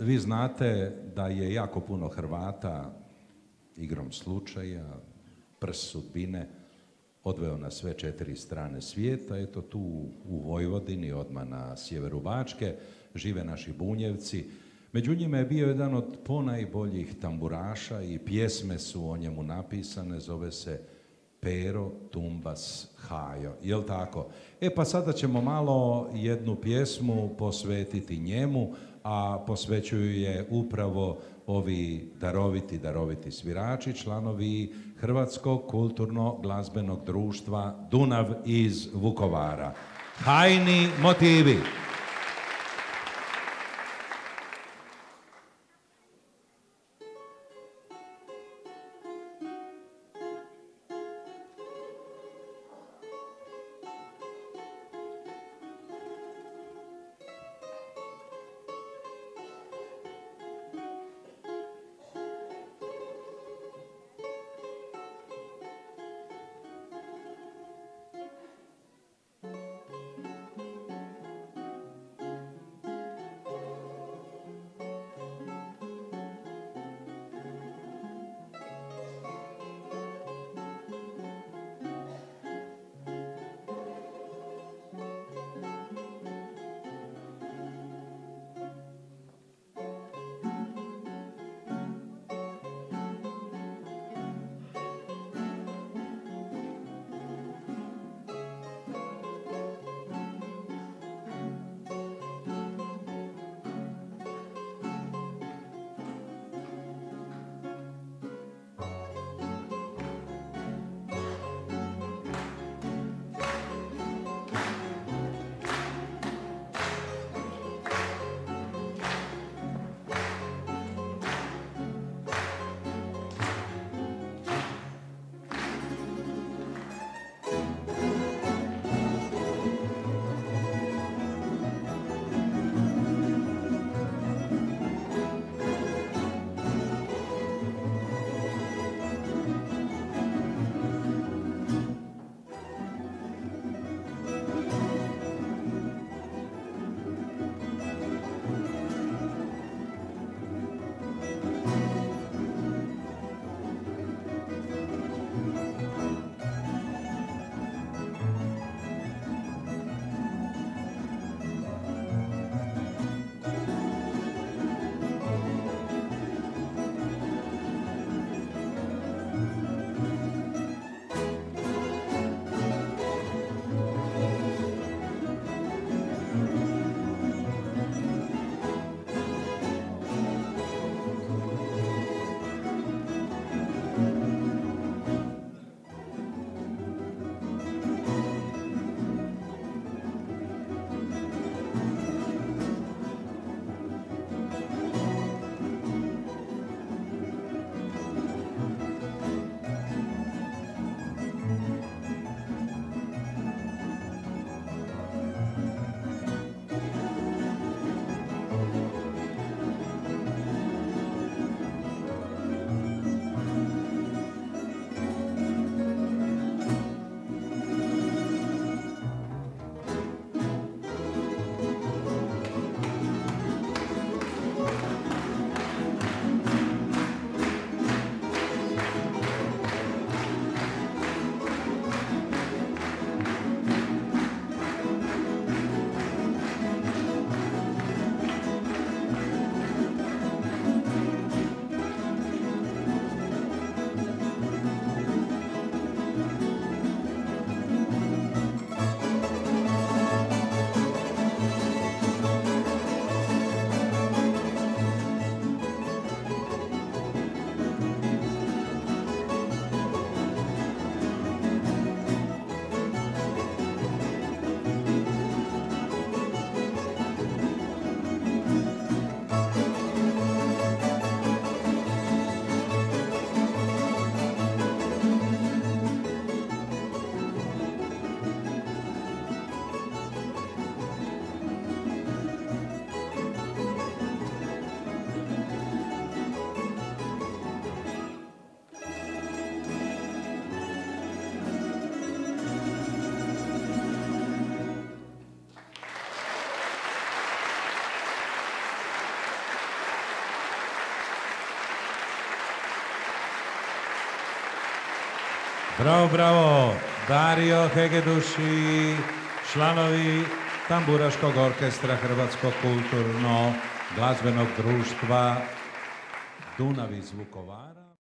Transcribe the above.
vi znate da je jako puno Hrvata igrom slučaja, prst sudbine, odveo na sve 4 strane svijeta. Eto tu u Vojvodini, odmah na sjeveru Bačke, žive naši Bunjevci. Među njima je bio jedan od ponajboljih tamburaša i pjesme su o njemu napisane, zove se Pero Tumbas Hajo, jel tako? Pa sada ćemo malo jednu pjesmu posvetiti njemu, a posvećuju je upravo ovi daroviti svirači, članovi Hrvatskog kulturno-glazbenog društva Dunav iz Vukovara. Hajni motivi. Bravo, bravo. Dario Hegeduši, članovi Tamburaškog orkestra Hrvatskog kulturno glazbenog društva Dunav iz Vukovara.